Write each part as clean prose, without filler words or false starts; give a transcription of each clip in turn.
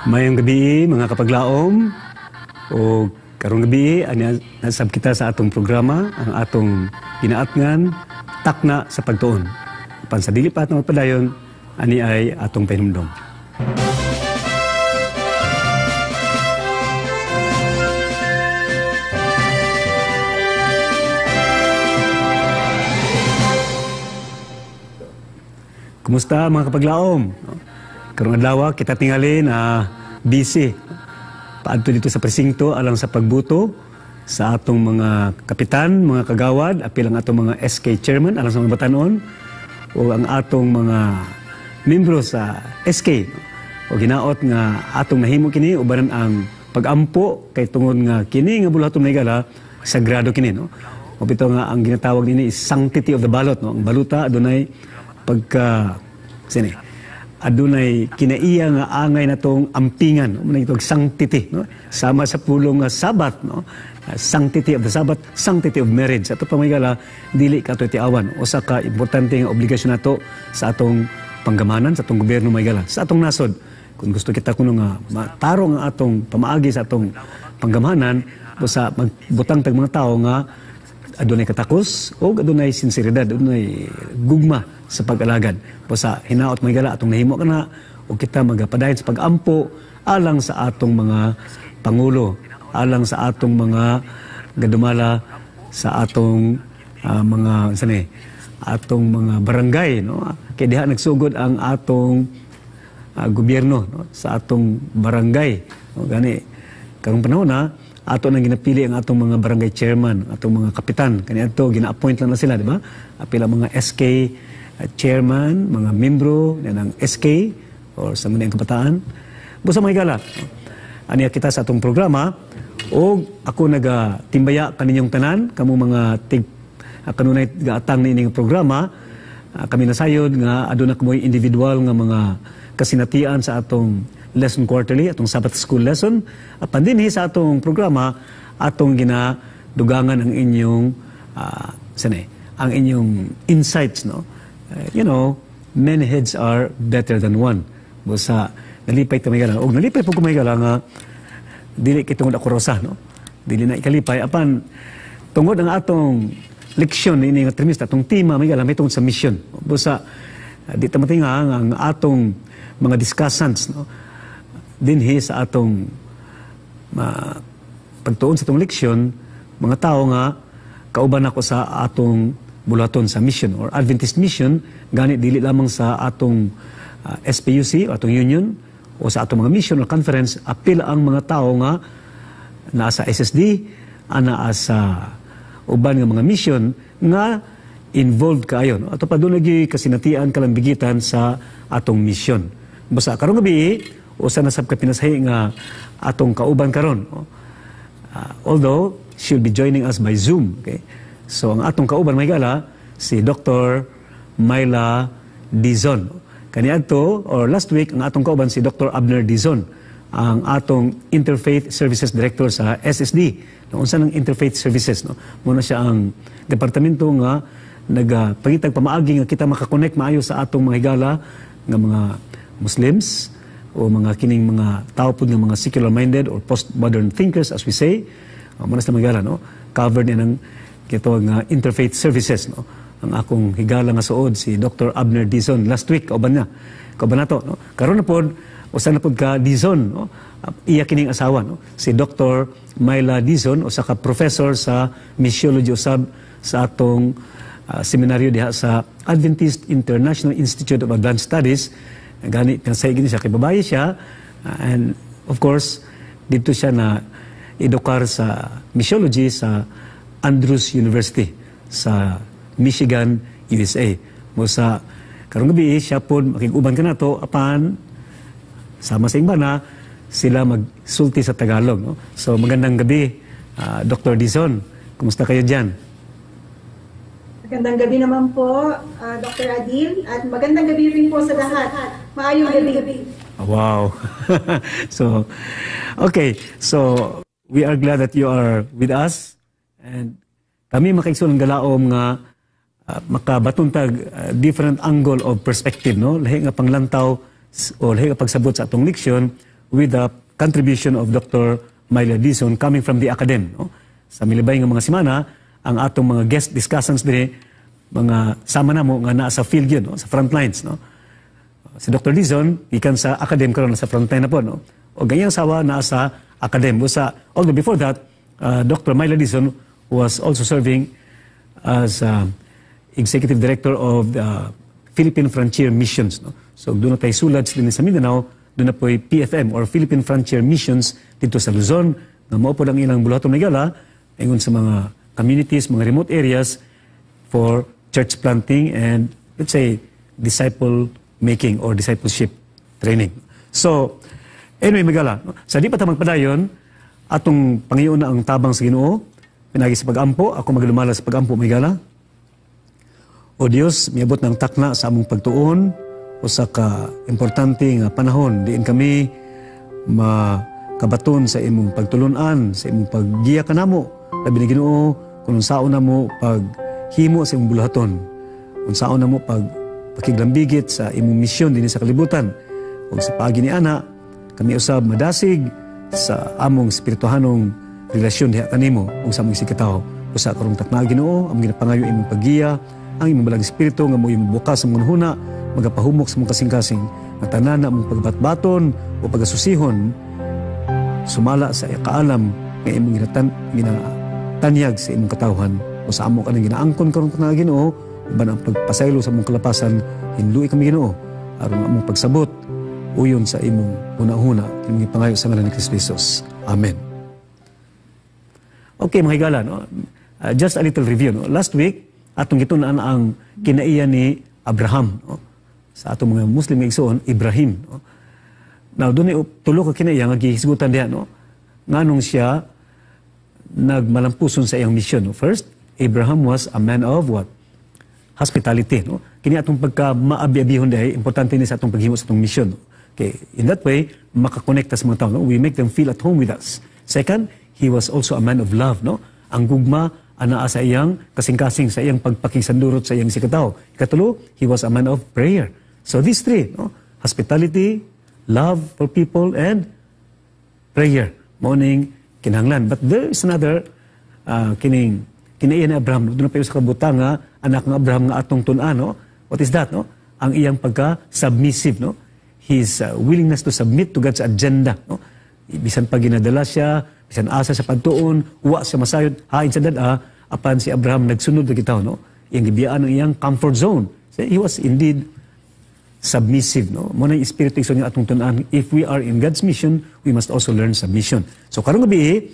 Mayong gabi mga kapaglaom o karong gabi ani nasab kita sa atong programa ang atong ginaatngan takna sa pagtuon. Apan sa dili pa atong padayon ani ay atong pahinumdom. Kumusta mga kapaglaom? Karong adlaw kita tingali na busy. Paadto dito sa presinto alang sa pagbuto sa atong mga kapitan, mga kagawad, apil ang atong mga SK chairman alang sa mga batanon o ang atong mga membro sa SK. O ginaot nga atong nahimo kini ubanan ang pagampo kay tungod nga kini nga bulaton may gala sagrado kini no. O bitaw nga ang ginatawag nini is sanctity of the ballot no. Ang baluta adunay pagka adunay kinaiya nga angay natong ampingan mo itong sanctity no sama sa pulong nga sabat no sanctity of the Sabbath, sanctity of marriage. Ato pa may gala dili kato tiawan usa ka importante nga obligasyon nato sa atong panggamanan sa atong gobyerno may gala sa atong nasod. Kung gusto kita kuno nga matarong ang atong pamaagi sa atong panggamanan sa magbutang tag mga tao nga adunay katakos o adunay sinseridad, adunay gugma sa pag-alagad. Po sa hinaot may gala atong nahimo kana o kita magapadayon sa pag-ampo alang sa atong mga pangulo, alang sa atong mga gadumala sa atong mga atong mga barangay no. Kay diha nagsugod ang atong gobyerno no? Sa atong barangay. No? Gani karong panahon na ato nang ginapili ang atong mga barangay chairman, atong mga kapitan. Kaniadto gina-appoint lang na sila, di ba? Apil ang mga SK chairman, mga membro ng SK or sa mga kabataan. Busa mga gala. Aniya kita sa atong programa o ako nagatimbaya kaninyong tanan, kamo mga kanunay gaatang ni ining programa. Kami nasayod nga aduna kamoy individual nga mga kasinatian sa atong lesson quarterly, atong Sabbath school lesson. Apan dinhi sa atong programa, atong ginadugangan ang inyong ang inyong insights no. You know, many heads are better than one. Busa nalipay ta may gala. Og nalipay pud ko may gala nga dili kitungod ako rosa no. Dili na ikalipay apan tungod ang atong leksyon ini nga trimester atong tema may gala may tungod sa mission. Busa di ta matinga ang atong mga discussants no. Dinhi sa atong pagtuon sa atong leksyon, mga tao nga kauban ako sa atong bulaton sa mission or Adventist mission, gani dili lamang sa atong SPUC o atong union o sa atong mga mission or conference, apil ang mga tao nga nasa SSD, ana sa uban nga mga mission nga involved kaayo. No? Ato pa doon lagi kasinatian kalambigitan sa atong mission. Basta karong gabi, o sa nasab ka pinasahi nga atong kauban karon. Although she'll be joining us by Zoom. Okay? So ang atong kauban may gala si Dr. Myla Dizon. Kaniadto or last week ang atong kauban si Dr. Abner Dizon, ang atong Interfaith Services Director sa SSD. Unsa nang Interfaith Services no? Muna siya ang departamento nga nagpangitag pamaagi nga kita makakonect maayo sa atong mga higala nga mga Muslims o mga kining mga tao po ng mga secular-minded or post-modern thinkers as we say. Manas na magala, no? Covered in ang nga interfaith services. No? Ang akong higala nga suod, si Dr. Abner Dizon. Last week, kauban na. Kauban na to. No? Karoon na po, usan na po ka Dizon. No? Iya kining asawa. No? Si Dr. Myla Dizon, o saka professor sa missiology usab sa atong seminaryo diha sa Adventist International Institute of Advanced Studies. Gani pinasay gini siya kay babae siya and of course dito siya na edukar sa missiology sa Andrews University sa Michigan, USA. Mo sa karong gabi siya pod makig-uban kanato apan sama sa imbana sila magsulti sa Tagalog no. So magandang gabi Dr. Dizon. Kumusta kayo diyan? Magandang gabi naman po, Dr. Adil, at magandang gabi rin po sa lahat. Maayong gabi. Wow. So, okay. So, we are glad that you are with us. And kami makaigsoon ng galaom nga makabatuntag different angle of perspective, no? Lahi nga panglantaw o lahi nga pagsabot sa atong leksyon with the contribution of Dr. Myla Dizon coming from the academe. No? Sa milibay ng mga semana, ang atong mga guest discussants dire, mga sama na mo nga naa sa field yun, no? Sa front lines. No? Si Dr. Dizon, ikan sa academe karon sa front line na po. No? O ganyang sawa naa sa academe. Although before that, Dr. Myla Dizon was also serving as Executive Director of the Philippine Frontier Missions. No? So doon na tayo sulad din sa Mindanao, doon na po'y PFM or Philippine Frontier Missions dito sa Luzon, na mao po lang ilang bulaton na gala, ingon sa mga communities, mga remote areas for church planting and, let's say, disciple making or discipleship training. So, anyway, magala, no? Sa di pa ta magpadayon, atong Panginoon na ang tabang sa Ginoo, pinagi sa pag-ampo, ako maglumala sa pag-ampo, magala. O Diyos, miabot ng takna sa among pagtuon, o sa ka-importante nga panahon, diin kami makabaton sa imong pagtulunan, sa imong paggiya kanamo, labi ni Ginoo, kung unsaon na mo paghimo sa imong bulaton, unsaon na mo pakiglambigit sa imong misyon din sa kalibutan, o sa paagi ni Ana, kami usab madasig sa among espirituhanong relasyon diha kanimo, kung sa among sikataw, o sa karong takna Ginoo, ang ginapangayo imong paggiya, ang imong balang espiritu nga mo imong bukas sa mga huna, magapahumok sa mong kasing-kasing na tanan na mong pagbatbaton o pagasusihon sumala sa kaalam nga imong ginatanyag sa imong katawhan o sa amo ka nang ginaangkon karon nga Ginoo uban ang pagpasaylo sa mong kalapasan hinluoy kami Ginoo aron ang among pagsabot uyon sa imong hunahuna imong ipangayo sa ngalan ni Kristo Jesus. Amen. Okay, mga higala, no? Just a little review. No? Last week, atong gitunan ang kinaiya ni Abraham. No? Sa atong mga Muslim nga igsoon, Ibrahim. No? Now, doon ay tulo ka kinaiya nga gihisgutan diha, no? Nganong siya nagmalampuson sa iyang misyon. No? First, Abraham was a man of what? Hospitality. No? Kini atong pagka-maabi-abihon diha, importante ni sa atong paghimo sa atong misyon. No? Okay, in that way, makakonekta sa mga tao. No? We make them feel at home with us. Second, he was also a man of love. No? Ang gugma, anaa sa iyang kasing-kasing, sa iyang pagpakisandurot sa iyang sikataw. Ikatulo, he was a man of prayer. So these three, no? Hospitality, love for people, and prayer. Morning, kinahanglan. But there is another, kinaiya ni Abraham. No? Doon na pa sa kabutang nga, anak ng Abraham nga atong tunan. No? What is that? No? Ang iyang pagka-submissive. No? His willingness to submit to God's agenda. No? Bisan pag ginadala siya, bisan asa sa pagtuon, huwa siya masayod, hain sa dada, apan si Abraham nagsunod na kita, no? Iyang gibiyaan ng iyang comfort zone. So he was indeed submissive, no? Muna yung espiritu iso niya atong tunaan, if we are in God's mission, we must also learn submission. So karong gabi,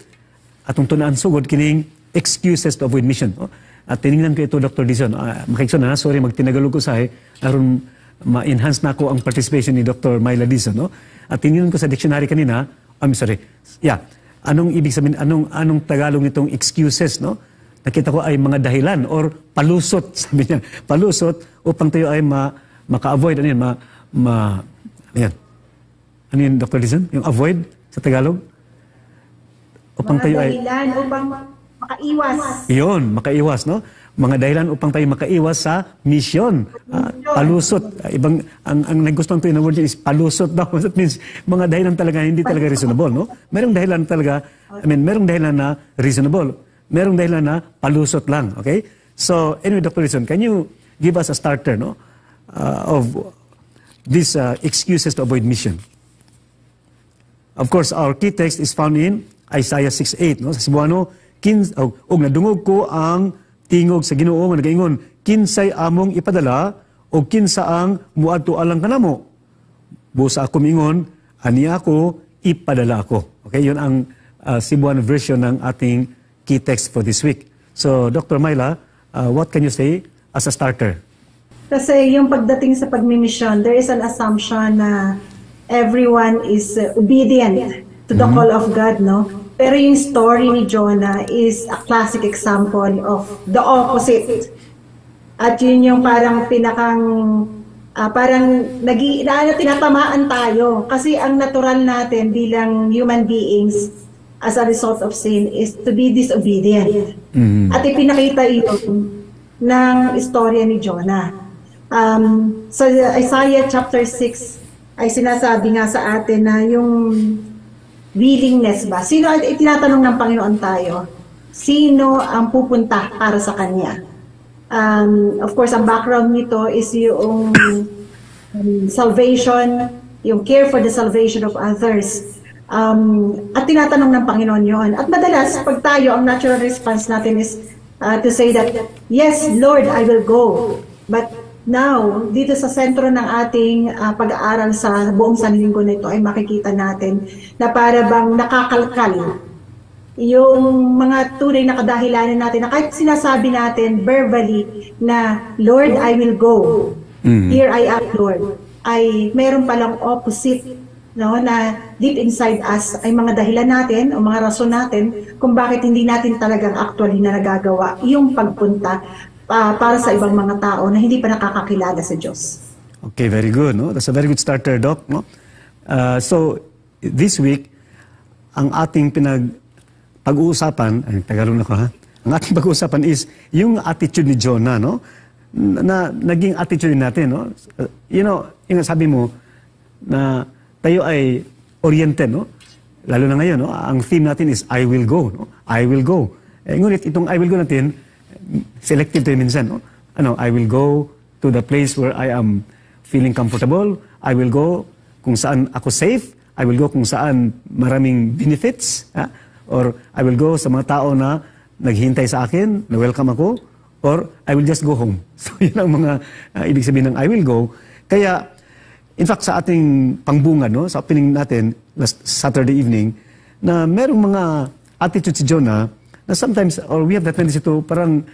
atong tunaan sugod kining excuses to avoid mission. No? At tinignan ko ito, Dr. Dizon, makaikson na, sorry, magtinagalog ko sa aron ma-enhance na ko ang participation ni Dr. Myla Dizon. No? At tinignan ko sa dictionary kanina, I'm sorry, yeah, anong ibig sabihin, anong Tagalog nitong excuses, no? Nakita ko ay mga dahilan or palusot, sabi niya, palusot upang tayo ay maka-avoid, ano yan, ano yan? Ano yun, Dr. Dizon? Yung avoid sa Tagalog? Upang mga tayo ay... dahilan upang makaiwas. Iyon, makaiwas, no? Mga dahilan upang tayo makaiwas sa mission. Palusot. Ibang, ang nagustuhan ko yung word is palusot daw. That means, mga dahilan talaga, hindi talaga reasonable, no? Merong dahilan talaga, merong dahilan na reasonable. Merong dahilan na palusot lang, okay? So, anyway, Dr. Rizon, can you give us a starter, no? Of these excuses to avoid mission? Of course, our key text is found in Isaiah 6:8, no? Sa Cebuano, og nadungog ko ang tingog sa Ginoo nga nagaingon, kinsay among ipadala o kinsa ang muadto alang kanamo. Busa ako mingon, ani ako ipadala ako. Okay, yun ang Cebuano version ng ating key text for this week. So, Dr. Myla, what can you say as a starter? Kasi yung pagdating sa pagmimisyon, there is an assumption na everyone is obedient to the call of God, no? Pero yung story ni Jonah is a classic example of the opposite. At yun yung parang tinatamaan tayo. Kasi ang natural natin bilang human beings as a result of sin is to be disobedient. At ipinakita yun ng istorya ni Jonah. So Isaiah chapter 6, ay sinasabi nga sa atin na yung willingness ba? Sino, tinatanong ng Panginoon tayo, sino ang pupunta para sa Kanya? Of course, ang background nito is yung salvation, yung care for the salvation of others. At tinatanong ng Panginoon yon. At madalas, pag tayo, ang natural response natin is to say that, yes, Lord, I will go. But now, dito sa sentro ng ating pag-aaral sa buong sanlinggo na ito ay makikita natin na para bang nakakalkal yung mga tunay na kadahilanan natin na kahit sinasabi natin verbally na, Lord, I will go. Here I am, Lord. Ay meron palang opposite, no, na deep inside us ay mga dahilan natin o mga rason natin kung bakit hindi natin talagang actually na nagagawa yung pagpunta para sa ibang mga tao na hindi pa nakakakilala sa Diyos. Okay, very good. No? That's a very good starter, Doc. No? So, this week, ang ating pag-uusapan, ay, Tagalog ako ha? Ang ating pag-uusapan is yung attitude ni Jonah, no? Na naging attitude natin, no? You know, yung sabi mo na tayo ay oriented, no? Lalo na ngayon, no? Ang theme natin is I will go, no? I will go. Ngunit itong I will go natin, selective tayo minsan, no? I will go to the place where I am feeling comfortable. I will go kung saan ako safe. I will go kung saan maraming benefits. Or I will go sa mga tao na naghihintay sa akin, na welcome ako. Or I will just go home. So yun ang mga ibig sabihin ng I will go. Kaya, in fact, sa ating pangbungad, no, sa opening natin last Saturday evening, na merong mga attitude si Jonah na sometimes, or we have the tendency to parang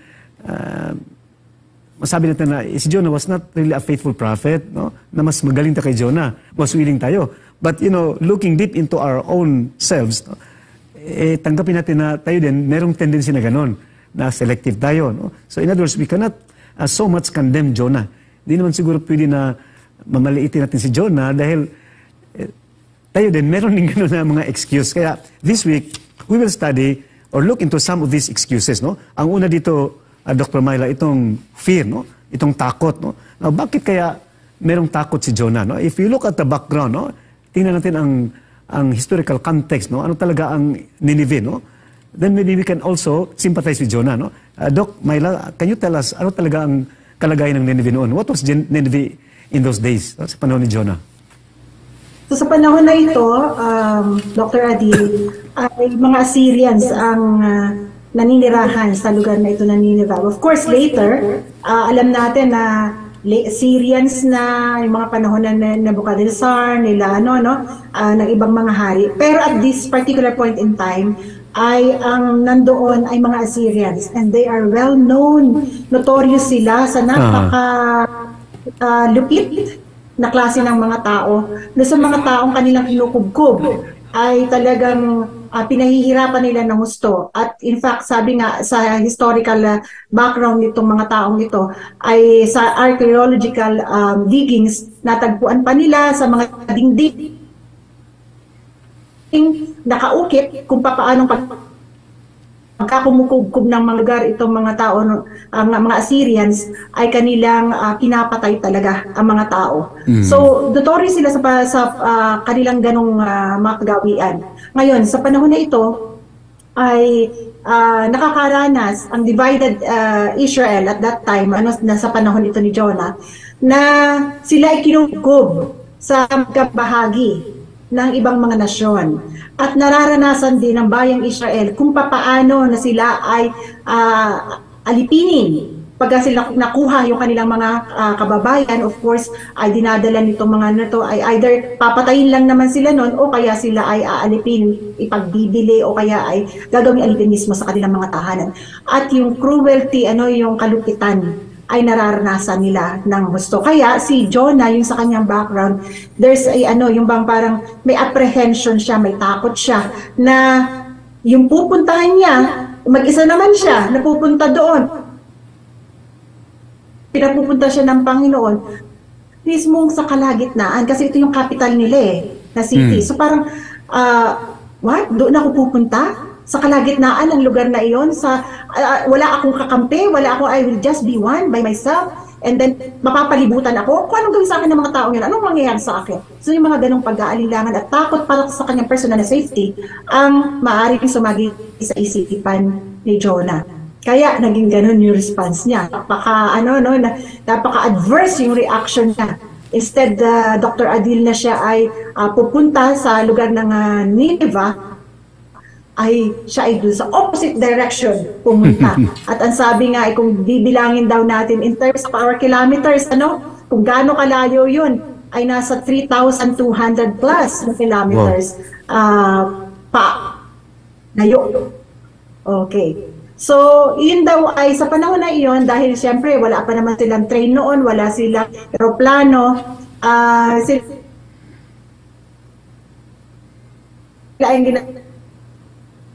masabi natin na si Jonah was not really a faithful prophet, no? Na mas magaling tayo kay Jonah, mas willing tayo. But, you know, looking deep into our own selves, no? Tanggapin natin na tayo din, merong tendency na ganon, na selective tayo. No? So in other words, we cannot so much condemn Jonah. Hindi naman siguro pwede na mamaliitin natin si Jonah dahil tayo din, meron din gano'n na mga excuse. Kaya this week, we will study or look into some of these excuses. No? Ang una dito, Dr. Myla, itong fear, no? Itong takot. No? Now, bakit kaya merong takot si Jonah? No? If you look at the background, no? Tingnan natin ang historical context. No? Ano talaga ang Nineveh, no? Then maybe we can also sympathize with Jonah, no? Doc, Myla, can you tell us, ano talaga ang kalagayan ng Nineveh noon? What was Nineveh in those days, sa panahon ni Jonah? So sa panahon na ito, Dr. Adil, ay mga Assyrians ang naninirahan sa lugar na ito na Nineveh. Of course, later, alam natin na Assyrians na, yung mga panahon na Nebuchadnezzar, nila, ng ibang mga hari. Pero at this particular point in time, ay ang nandoon ay mga Assyrians, and they are well known, notorious sila sa lupit na klase ng mga tao. Sa mga taong kanilang kinukubkob ay talagang pinahihirapan nila ng gusto. At in fact, sabi nga sa historical background nitong mga taong ito ay sa archaeological diggings, natagpuan pa nila sa mga dingding nakaukit kung paano pagkakumukubkob ng mga lugar itong mga tao, ang mga Assyrians ay kanilang pinapatay talaga ang mga tao. So, notorious sila sa kanilang ganong mga kagawian. Ngayon, sa panahon na ito ay nakakaranas ang divided Israel at that time, sa panahon ito ni Jonah, na sila ay kinukubkob sa bahagi ng ibang mga nasyon. At nararanasan din ng bayang Israel kung papaano na sila ay alipinin. Pagka sila nakuha yung kanilang mga kababayan, of course, ay dinadala nitong mga nato ay either papatayin lang naman sila noon o kaya sila ay aalipin, ipagbibili o kaya ay gagawin alipin mismo sa kanilang mga tahanan. At yung cruelty, yung kalupitan ay nararanasan nila ng gusto. Kaya si Jonah, yung sa kanyang background, there's yung bang parang may apprehension siya, may takot siya, na yung pupuntahan niya, mag-isa naman siya, napupunta doon. Pinapupunta siya ng Panginoon, mismong sa kalagitnaan, kasi ito yung capital nila na city. So parang, what? Doon ako pupunta? Sa kalagitnaan ng lugar na iyon, wala akong kakampi, I will just be one by myself, And then, mapapalibutan ako. Kung anong gawin sa akin ng mga tao yun, anong mangyayari sa akin? So, yung mga ganong pag-aalinlangan at takot para sa kanyang personal na safety, ang maaaring sumagi sa isipan ni Jonah. Kaya, naging ganon yung response niya. Napaka-adverse yung reaction niya. Instead, Dr. Adil na siya ay pupunta sa lugar ng Nineveh, ay siya ay doon sa opposite direction pumunta. At ang sabi nga ay kung bibilangin daw natin in terms of our kilometers, kung gaano kalayo yun, ay nasa 3,200 plus na kilometers layo. Okay. So, yun daw ay sa panahon na iyon, dahil siyempre wala pa naman silang train noon, wala silang aeroplano, sila ay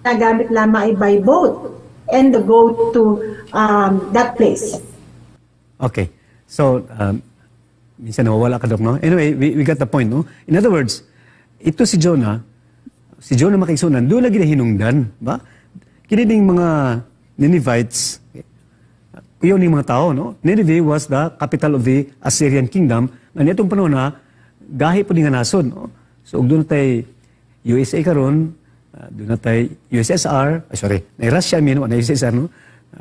nagamit lamang ay by boat and go to that place. Okay. So, minsan nawawala ka, Doc, no? Anyway, we got the point, no? In other words, ito si Jonah makikisunan, doon lagi na hinungdan, ba? Kinining mga Ninevites, yun yung mga tao, no? Nineveh was the capital of the Assyrian kingdom, na nitong panahon na, gahi po nga nasod, no? So, doon tayo USA karon, doon na tayo USSR, na Russia, na USSR, no?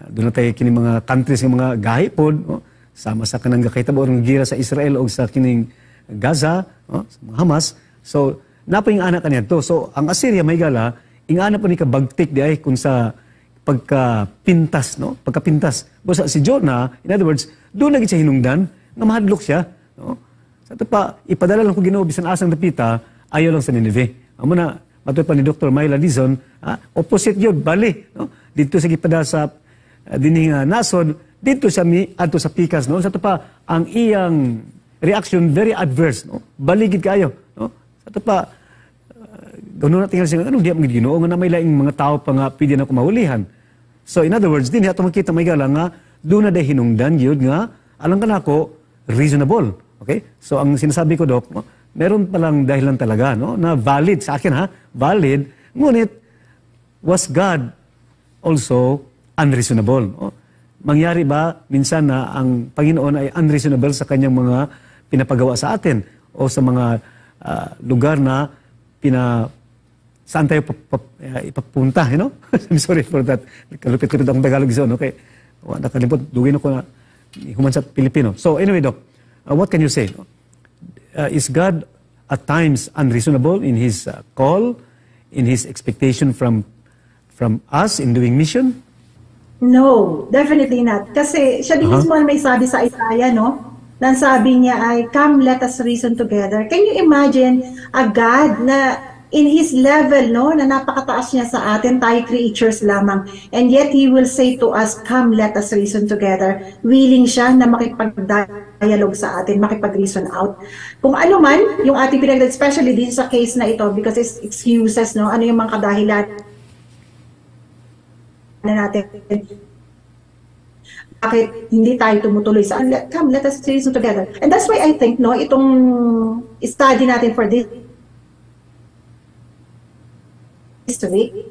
Doon na tayo kining mga countries, ng mga gahi po, no? Sama sa kanang kakitabo ng gira sa Israel o sa kining Gaza, no? Sa mga Hamas. So, napo yung anak kanyan to. So, ang Assyria, may gala, yung anak po ni kabagtik di ay kung sa pagkapintas, no? Pagkapintas. Basta si Jonah, in other words, doon lagi siya hinungdan, na mahadlok siya, no? Sa ito pa, ipadala lang kung Ginoo bisan asang dapita, ayaw lang sa Nineveh. Amo na, matuloy pa ni Dr. Myla Dizon, opposite yun, bali, no? Dito sa gipada sa dining nasod, dito sa adto sa pikas, no? Sa ito pa, ang iyang reaction very adverse, no? Baligid kayo, no? Sa ito pa, ganoon natin siya, anong di ang Ginoo nga na may laing mga tao pa nga pwede na kumahulihan. So in other words, din ato makita may gala nga doon na day hinungdan gyud nga alang kanako reasonable. Okay? So ang sinasabi ko, Doc, no, meron palang dahilan talaga, no, na valid sa akin, valid, ngunit was God also unreasonable? No? Mangyari ba minsan na ang Panginoon ay unreasonable sa kanyang mga pinapagawa sa atin o sa mga lugar na saan tayo ipapunta, you know? I'm sorry for that. Kalupit-lupit akong Tagalog zone, okay? Nakalimpot, dugin ako na human sa Pilipino. So anyway, Doc, what can you say? Is God at times unreasonable in His call, in His expectation from us in doing mission? No, definitely not. Kasi siya din mismo may sabi sa Isaiah, no? Nang sabi niya ay, come, let us reason together. Can you imagine a God na in His level, no, na napakataas niya sa atin, tayo creatures lamang. And yet, He will say to us, come, let us reason together. Willing siya na makipag-dialogue sa atin, makipag-reason out. Kung ano man, yung ating especially din sa case na ito, because it's excuses, no, ano yung mga kadahilan na natin, bakit hindi tayo tumutuloy sa, come, let us reason together. And that's why I think, no, itong study natin for this week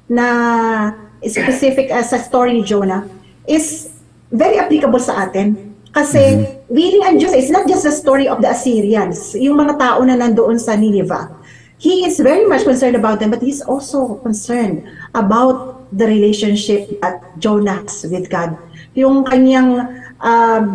na specific sa story ni Jonah is very applicable sa atin. Kasi willing ang Diyos, it's not just the story of the Assyrians, yung mga tao na nandoon sa Nineveh. He is very much concerned about them, but He's also concerned about the relationship that Jonah has with God. Yung kanyang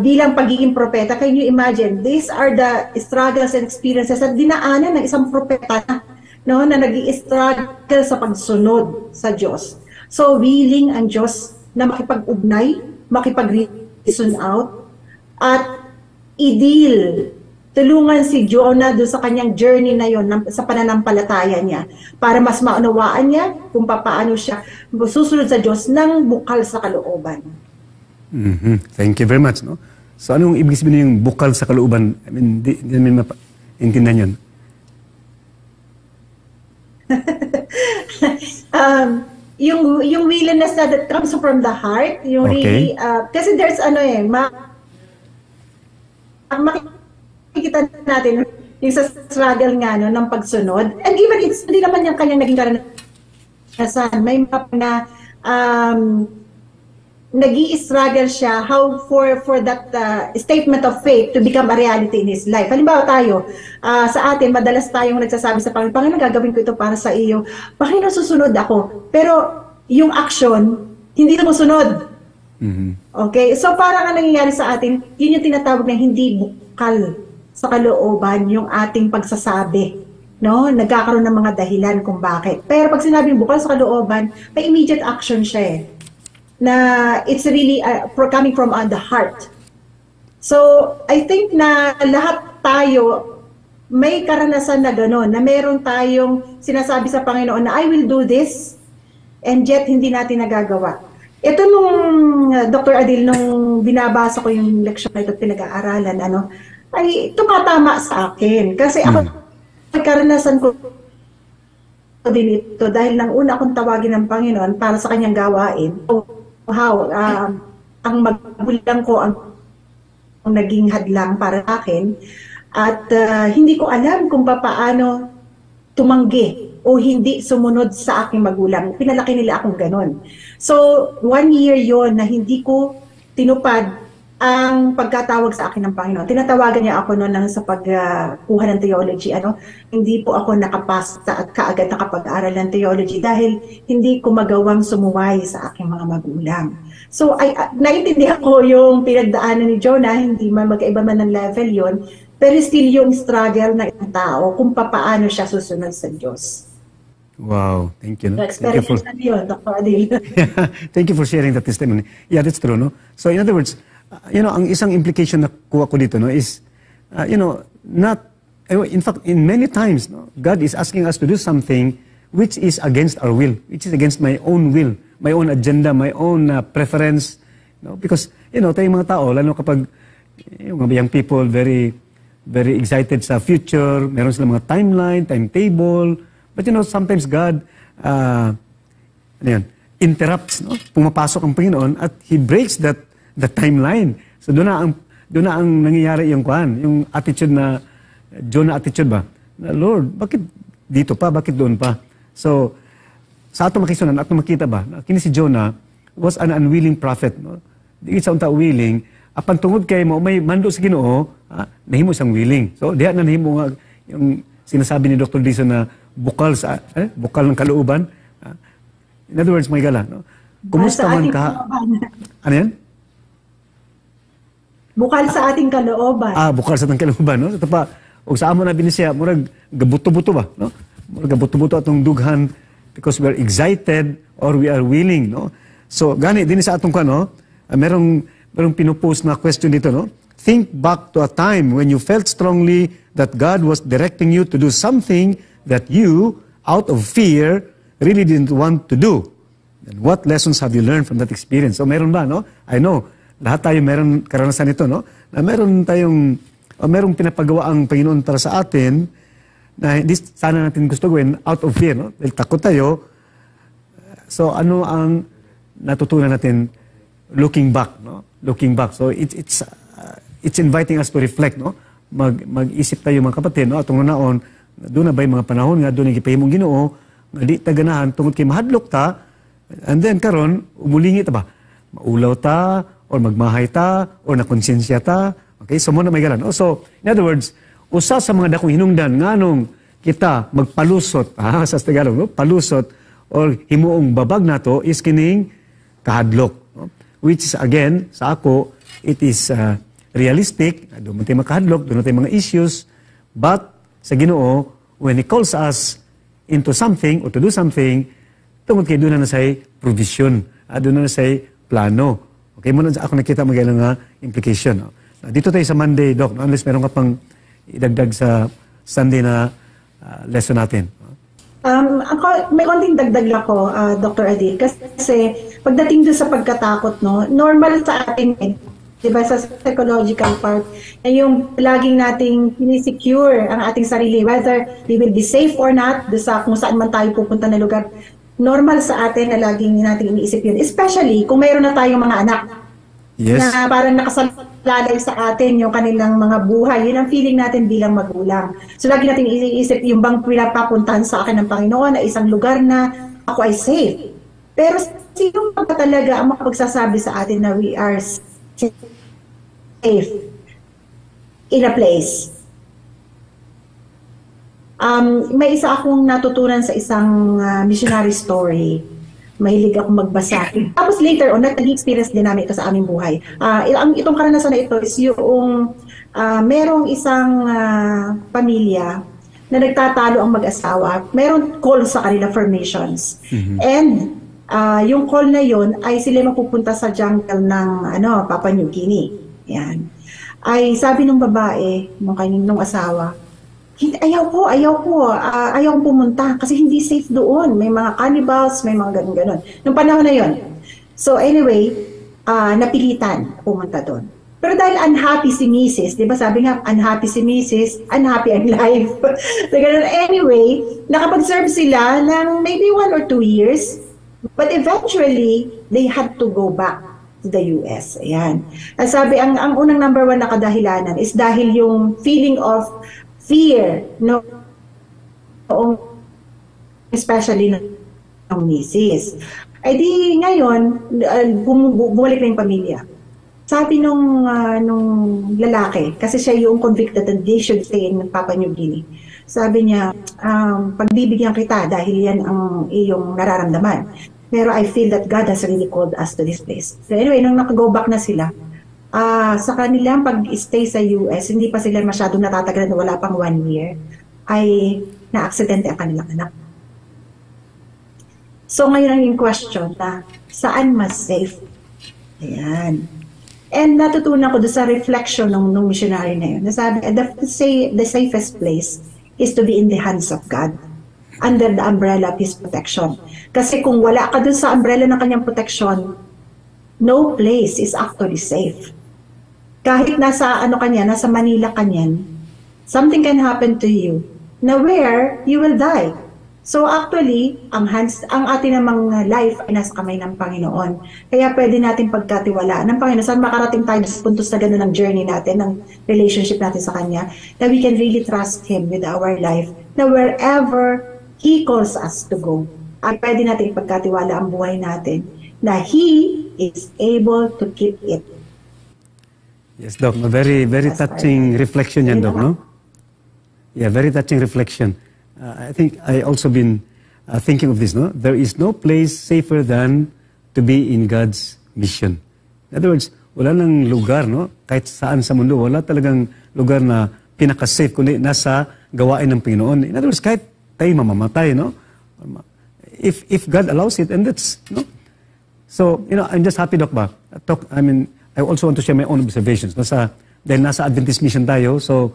bilang pagiging propeta, can you imagine, these are the struggles and experiences at dinaanan ng isang propeta no, na nag-i-struggle sa pagsunod sa Diyos. So, willing ang Diyos na makipag-ugnay, makipag-reason out, at i-deal, tulungan si Jonah doon sa kanyang journey na yon, sa pananampalataya niya, para mas maunawaan niya kung paano siya susunod sa Diyos ng bukal sa kalooban. Thank you very much. No? So, anong ibig sabihin yung bukal sa kalooban? I mean, di namin maintindihan yun. Yung willingness that comes from the heart, yung really, kasi there's makikita natin yung sa struggle nga no, ng pagsunod, and even it's hindi naman yung kanyang naging karanasan, may map na nag-i-struggle siya how for that statement of faith to become a reality in his life. Halimbawa tayo, sa atin, madalas tayong nagsasabi sa Panginoon, Panginoon, gagawin ko ito para sa iyo. Panginoon, susunod ako. Pero yung action, hindi sumusunod. Okay? So parang ang nangyayari sa atin, yun yung tinatawag na hindi bukal sa kalooban yung ating pagsasabi. No? Nagkakaroon ng mga dahilan kung bakit. Pero pag sinabing bukal sa kalooban, may immediate action siya eh. Na it's really coming from the heart. So, I think na lahat tayo may karanasan na gano'n, na meron tayong sinasabi sa Panginoon na I will do this, and yet hindi natin nagagawa. Ito nung, Dr. Adil, nung binabasa ko yung leksyon na ito, pinag-aaralan, ay tumatama sa akin. Kasi ako, may karanasan ko din ito dahil nang una akong tawagin ng Panginoon para sa kanyang gawain. Ang magulang ko ang naging hadlang para sa akin at hindi ko alam kung paano tumanggi o hindi sumunod sa aking magulang. Pinalaki nila akong ganon. So, 1 year yon na hindi ko tinupad ang pagkatawag sa akin ng Panginoon. Tinatawagan niya ako noon sa pagkuha ng theology. Hindi po ako nakapasa at kaagad nakapag-aral ng theology dahil hindi ko magawang sumuway sa aking mga magulang. So, naintindihan ko yung pinagdaanan ni Jonah, hindi man magkaiba man ng level yon, pero still yung struggle ng isang tao kung paano siya susunod sa Diyos. Wow, thank you. No? Experience na yun, Dr. Adil. Thank you for sharing that testimony. Yeah, that's true, no? So, in other words, ang isang implication na kuha ko dito, no, is, in fact, in many times, no, God is asking us to do something which is against our will, which is against my own will, my own agenda, my own preference, no? Because, tayong mga tao, lalo kapag yung mga young people, very, very excited sa future, meron silang mga timeline, timetable, but sometimes God, interrupts, no? Pumapasok ang Panginoon at He breaks the timeline. So doon na ang nangyayari yung attitude na Jonah attitude ba? Na, Lord, bakit dito pa? Bakit doon pa? So sa atong makisunan, atong makita ba? Kini si Jonah was an unwilling prophet, no? Di sa unta willing, apan tungod kay mo may mando sa Ginoo, nahimo siyang willing. So diha na nahimo nga yung sinasabi ni Dr. Dizon na bukal ng kalooban. In other words, mga gala, no? Kumusta man ka? Ano yan? Bukal sa ating kalooban. Bukal sa ating kalooban, no? Ito pa, o sa amo na binisya, murag gabuto-buto ba, no? Murag gabuto-buto atong dughan because we are excited or we are willing, no? So, gani, din sa atong merong pinupost na question dito, no? Think back to a time when you felt strongly that God was directing you to do something that you, out of fear, really didn't want to do. And what lessons have you learned from that experience? So, meron ba, no? I know, lahat tayo meron karanasan nito, no? Na merong pinapagawa ang Panginoon para sa atin na hindi sana natin gusto gawin out of fear, no? Dahil takot tayo. So ano ang natutunan natin looking back, no? Looking back. So it's inviting us to reflect, no? Mag-isip tayo mga kapatid, no? Atong naon, doon na ba yung mga panahon nga doon yung gipahimong Ginoo, nga di ta ganahan tungod kay mahadlok ta, and then karon umulingi ta ba? Maulaw ta, or magmahay ta, or nakonsensya ta. Okay, so muna may galan. So, in other words, usa sa mga dakong hinungdan, nganong kita magpalusot, sa Tagalog, no? Palusot, or himuong babag nato is kining kahadlok. No? Which is, again, sa ako, it is realistic, doon tayo makahadlok, doon tayo mga issues, but sa Ginoo, when He calls us into something, or to do something, tungod kay doon na say provision, doon na say plano. Okay, muna ako nakita magailang nga implication. No? Dito tayo sa Monday, Doc, no? Unless meron ka pang idagdag sa Sunday na lesson natin. Ako, may konting dagdag ako, Dr. Adil, kasi pagdating doon sa pagkatakot, no, normal sa atin, diba, sa psychological part, na yung laging nating sinisecure ang ating sarili, whether we will be safe or not, doon sa kung saan man tayo pupunta na lugar, normal sa atin na laging natin iniisip yun. Especially kung mayroon na tayong mga anak. Yes. Na parang nakasalalay sa atin yung kanilang mga buhay. Yun ang feeling natin bilang magulang. So lagi natin iniisip yung bang pinapapuntahan sa akin ng Panginoon na isang lugar na ako ay safe. Pero yung pagka talaga ang makapagsasabi sa atin na we are safe in a place. May isa akong natutunan sa isang missionary story. Mahilig akong magbasa. Tapos later on, nag-experience din namin ito sa aming buhay. Itong karanasan na ito is yung merong isang pamilya na nagtatalo ang mag-asawa. Meron call sa kanila for missions. And yung call na yun ay sila mapupunta sa jungle ng Papua New Guinea. Yan. Ay sabi ng babae, nung asawa, ayaw kong pumunta kasi hindi safe doon. May mga cannibals, may mga ganun-ganun. Nung panahon na yun. So anyway, napilitan pumunta doon. Pero dahil unhappy si Mrs., di ba sabi nga, unhappy si Mrs., unhappy ang life. So ganun. Anyway, nakapag-serve sila ng maybe 1 or 2 years, but eventually, they had to go back to the US. Ayan. At sabi, ang unang number 1 na kadahilanan is dahil yung feeling of fear, especially ng misis. Ay di ngayon, bumalik na yung pamilya. Sabi nung lalaki, kasi siya yung convicted and they should stay in Papua New Guinea. Sabi niya, pagbibigyan kita dahil yan ang iyong nararamdaman. Pero I feel that God has really called us to this place. So anyway, nung naka-go back na sila, sa kanilang pag-stay sa US, hindi pa sila masyadong natatagalan na wala pang 1 year, ay na-aksidente ang kanilang anak. So ngayon ang yung question na, saan mas safe? Ayan. And natutunan ko doon sa reflection ng missionary na yun. Nasabi, the safest place is to be in the hands of God, under the umbrella of His protection. Kasi kung wala ka doon sa umbrella ng kanyang protection, no place is actually safe. Kahit nasa nasa Manila kanyan, something can happen to you na where you will die. So actually, ang ating namang life ay nasa kamay ng Panginoon. Kaya pwede natin pagkatiwalaan ng Panginoon. Saan makarating tayo sa puntos na gano'n ng journey natin, ng relationship natin sa Kanya, that we can really trust Him with our life, na wherever He calls us to go, ay pwede natin ipagkatiwala ang buhay natin, na He is able to keep it. Yes, Doc. Very, very touching reflection yan, Doc, no? Yeah, very touching reflection. I think I also been thinking of this, no? There is no place safer than to be in God's mission. In other words, wala nang lugar, no? Kahit saan sa mundo, wala talagang lugar na pinaka-safe kundi nasa gawain ng Panginoon. In other words, kahit tayo mamamatay, no? If God allows it, and that's, no? So, I'm just happy, Doc, ba? I also want to share my own observations. Dahil nasa Adventist mission tayo, so,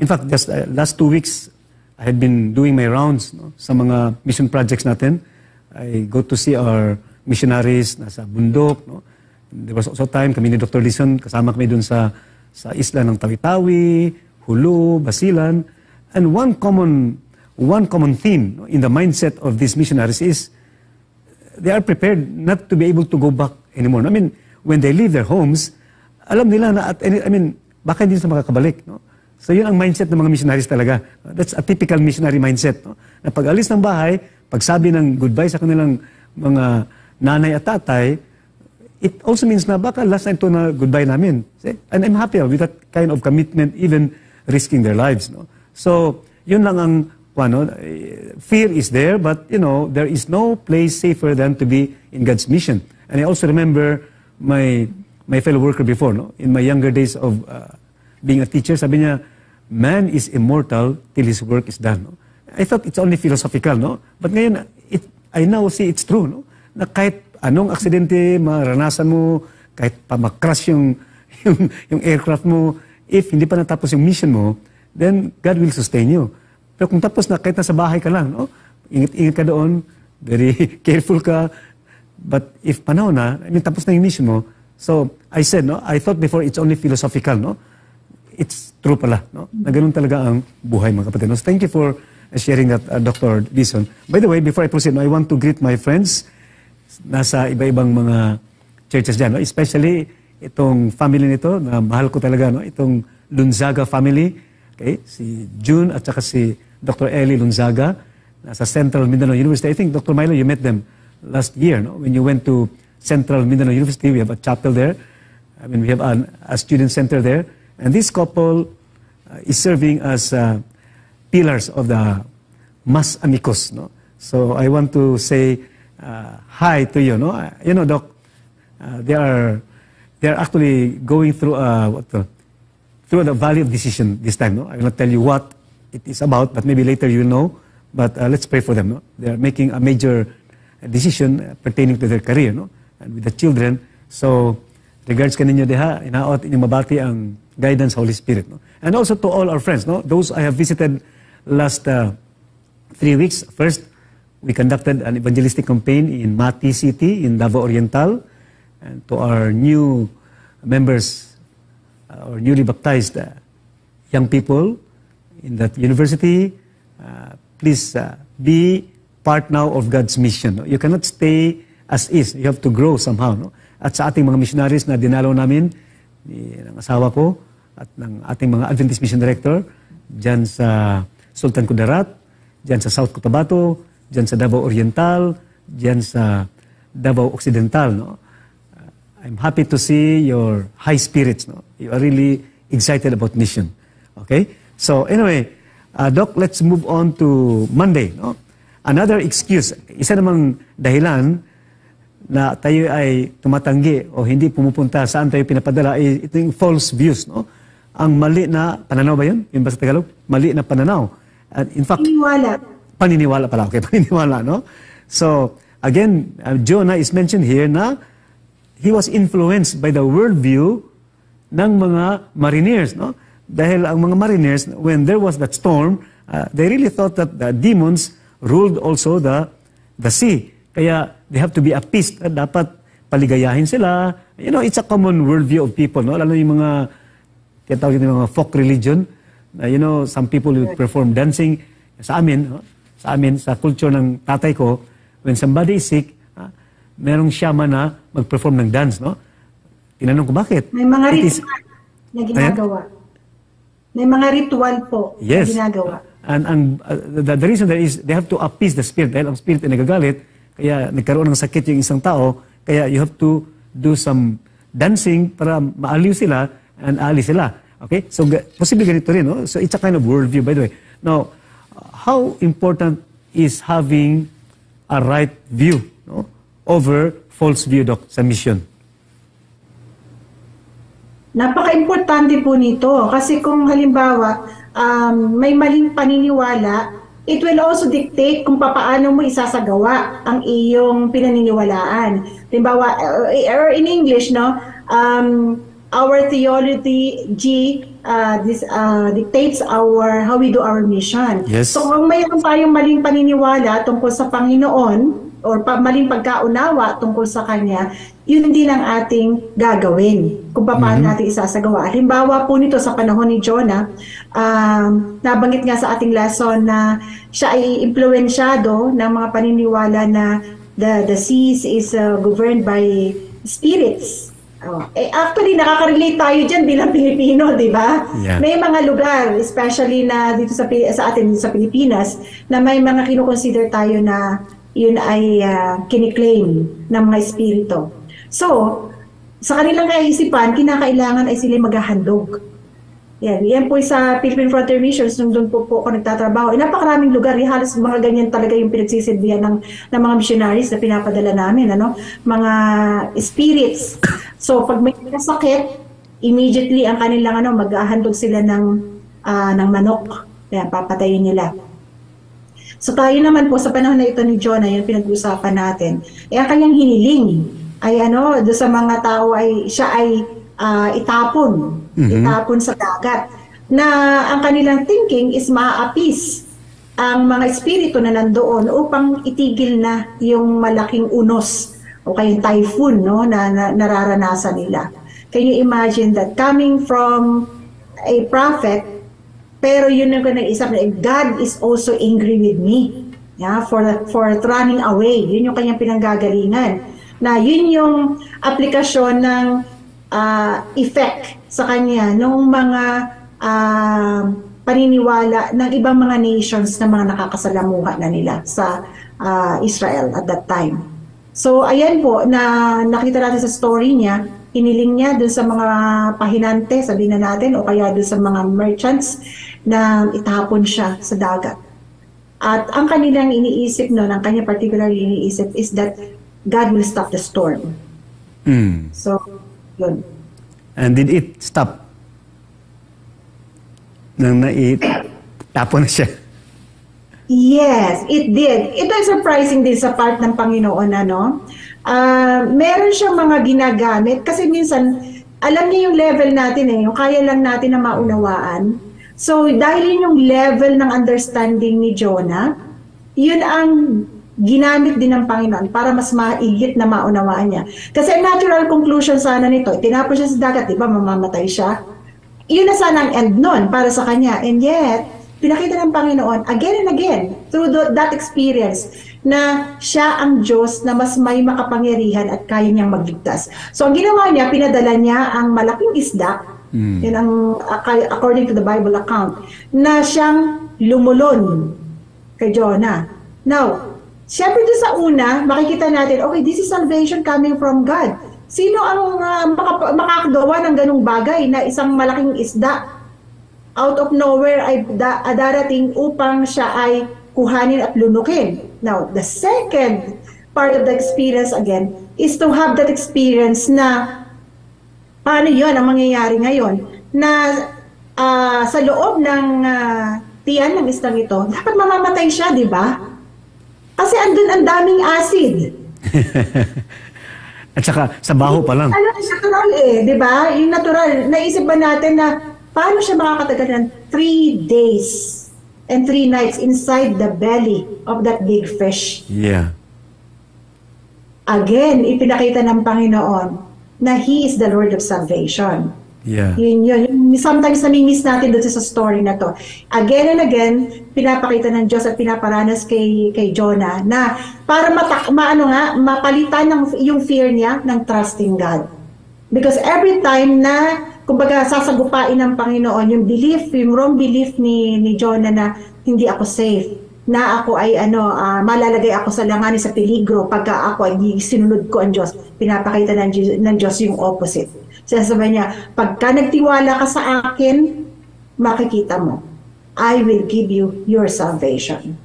in fact, just last 2 weeks, I had been doing my rounds, no, sa mga mission projects natin. I go to see our missionaries nasa bundok, no? There was also time kami ni Dr. Lison, kasama kami dun sa isla ng Tawi-Tawi, Hulu, Basilan, and one common theme, no, in the mindset of these missionaries is they are prepared not to be able to go back anymore. I mean, when they leave their homes, alam nila na baka hindi sila makakabalik, no? So yun ang mindset ng mga missionaries talaga. That's a typical missionary mindset, no? Na pag-alis ng bahay, pagsabi ng goodbye sa kanilang mga nanay at tatay, it also means na baka last night to na goodbye namin. And I'm happy with that kind of commitment, even risking their lives, no? So yun lang ang fear is there, but there is no place safer than to be in God's mission. And I also remember my fellow worker before, no? In my younger days of being a teacher, sabi niya, man is immortal till his work is done. No? I thought it's only philosophical, no? But ngayon, I now see it's true, no? Na kahit anong aksidente maranasan mo, kahit pa mag-crash yung aircraft mo, if hindi pa natapos yung mission mo, then God will sustain you. Pero kung tapos na, kahit nasa bahay ka lang, no? Ingat-ingat ka doon, very careful ka, but if panahon na, tapos na yung mission mo, so I said, no? I thought before it's only philosophical, no? It's true pala, no? Na ganun talaga ang buhay, mga kapatid. No? So thank you for sharing that, Dr. Dison. By the way, before I proceed, I want to greet my friends nasa iba-ibang mga churches dyan, no? Especially itong family nito, na mahal ko talaga, no? Itong Lunzaga family, okay? Si June at saka si Dr. Ellie Lunzaga, nasa Central Mindanao University. I think, Dr. Milo, you met them last year, no? When you went to Central Mindanao University, we have a chapel there. I mean, we have a student center there. And this couple is serving as pillars of the Mas Amicus, no? So I want to say hi to you, no? You know, Doc, they are actually going through through the valley of decision this time, no? I will not tell you what it is about, but maybe later you will know. But let's pray for them, no? They are making a major decision pertaining to their career, no? And with the children. So, regards kaninyo diha, inaot inyong mabati ang guidance Holy Spirit, no? And also to all our friends, no? Those I have visited last 3 weeks. First, we conducted an evangelistic campaign in Mati City, in Davao Oriental. And to our new members, or newly baptized young people in that university, please be part now of God's mission, no? You cannot stay as is. You have to grow somehow, no? At sa ating mga missionaries na dinalaw namin, ng asawa ko, at ng ating mga Adventist Mission Director, dyan sa Sultan Kudarat, dyan sa South Cotabato, dyan sa Davao Oriental, dyan sa Davao Occidental, no? I'm happy to see your high spirits, no? You are really excited about mission. Okay? So anyway, Doc, let's move on to Monday, no? Another excuse, isa namang dahilan na tayo ay tumatanggi o hindi pumupunta saan tayo pinapadala ay ito yung false views, no? Ang mali na pananaw ba yun? Yung ba sa Tagalog? Mali na pananaw. And in fact, paniniwala pala. Okay, paniniwala, no? So, again, Jonah is mentioned here na he was influenced by the worldview ng mga mariners, no? Dahil ang mga mariners, when there was that storm, they really thought that the demons ruled also the sea. Kaya they have to be appeased. Dapat paligayahin sila. You know, it's a common worldview of people, no? Lalo yung mga tinatawag yung mga folk religion. You know, some people will perform dancing. Sa amin, no? Sa culture ng tatay ko, when somebody is sick, merong shaman na mag-perform ng dance, no? Tinanong ko bakit? May mga ritual na ginagawa. May mga ritual po na ginagawa. And the reason there is, they have to appease the spirit. Dahil ang spirit ay nagagalit, kaya nagkaroon ng sakit yung isang tao, kaya you have to do some dancing para maaliw sila and alis sila. Okay? So, posible ganito rin, no? So, it's a kind of worldview, by the way. Now, how important is having a right view, no, over false view, Doc, sa mission? Napaka-importante po nito kasi kung halimbawa may maling paniniwala, it will also dictate kung paano mo isasagawa ang iyong pinaniniwalaan. Halimbawa, or in English, no, our theology dictates how we do our mission. Yes. So kung mayroon tayong maling paniniwala tungkol sa Panginoon, or maling pagkaunawa tungkol sa Kanya, yun din ang ating gagawin kung paano natin isasagawa. Halimbawa po nito sa panahon ni Jonah, nabanggit nga sa ating lesson na siya ay impluensyado ng mga paniniwala na the seas is governed by spirits. Actually, nakaka-relate tayo dyan bilang Pilipino, di ba? Yeah. May mga lugar, especially na dito sa atin sa Pilipinas, na may mga kinukonsider tayo na yun ay kiniklaim ng mga espiritu. So, sa kanilang kaisipan, kinakailangan ay sila maghahandog. Yan po sa Philippine Frontier Missions, nung doon po ako nagtatrabaho. Napakaraming lugar, halos mga ganyan talaga yung pinagsisilbihan ng mga missionaries na pinapadala namin, ano? Mga spirits. So, pag may sakit, immediately ang kanilang maghahandog sila ng manok. Yan, papatayin nila. So tayo naman po sa panahon na ito ni Jonah, yung pinag-uusapan natin, ang kanyang hiniling ay do sa mga tao ay siya ay itapon sa dagat. Na ang kanilang thinking is ma-appease ang mga espiritu na nandoon upang itigil na yung malaking unos o kayong typhoon, no, na nararanasan nila. Can you imagine that coming from a prophet? Pero yun yung isip na God is also angry with me, for running away. Yun yung kanyang pinanggagalingan. Na yun yung aplikasyon ng effect sa kanya ng mga paniniwala ng ibang mga nations na mga nakakasalamuha na nila sa Israel at that time. So, ayan po, na nakita natin sa story niya, hiniling niya dun sa mga pahinante, sabihin na natin, o kaya dun sa mga merchants, na itapon siya sa dagat. At ang kanilang iniisip noon, ang kanya particularly iniisip is that God will stop the storm. So, yun. And did it stop? Nang naitapon na siya. Yes, it did. Ito ay surprising din sa part ng Panginoon, ano? Meron siyang mga ginagamit kasi minsan, alam niya yung level natin yung kaya lang natin na maunawaan. So, dahil yun yung level ng understanding ni Jonah, yun ang ginamit din ng Panginoon para mas maigit na maunawaan niya. Kasi ang natural conclusion sana nito, tinapon siya sa dagat, di ba, mamamatay siya. Yun na sana ang end nun para sa kanya. And yet, pinakita ng Panginoon again and again through that experience na siya ang Diyos na mas may makapangyarihan at kaya niyang magligtas. So ang ginawa niya, pinadala niya ang malaking isda, yun ang according to the Bible account, na siyang lumulon kay Jonah. Now, siyempre doon sa una, makikita natin, okay, this is salvation coming from God. Sino ang makakagawa ng ganung bagay na isang malaking isda out of nowhere ay darating upang siya ay kuhanin at lunukin? Now, the second part of the experience again is to have that experience na paano yun ang mangyayari ngayon na sa loob ng tiyan ng isdang ito, dapat mamamatay siya, di ba? Kasi andun ang daming acid. At saka sa baho pa lang. Natural di ba? Yung natural. Naisip ba natin na paano siya makakatagal ng 3 days and 3 nights inside the belly of that big fish? Yeah. Again, ipinakita ng Panginoon na He is the Lord of salvation. Yeah. Yun. Sometimes namimiss natin doon sa story na to. Again and again, pinapakita ng Diyos at pinaparanas kay Jonah na para mapalitan yung fear niya ng trusting God. Because every time na kumbaga sasagupain ng Panginoon yung belief, yung wrong belief ni Jonah na hindi ako safe, na ako ay malalagay ako sa langanin sa peligro pagka ako ay sinunod ko ang Diyos, pinapakita ng Diyos yung opposite. Sasabihin niya, pagka nagtiwala ka sa akin, makikita mo, I will give you your salvation.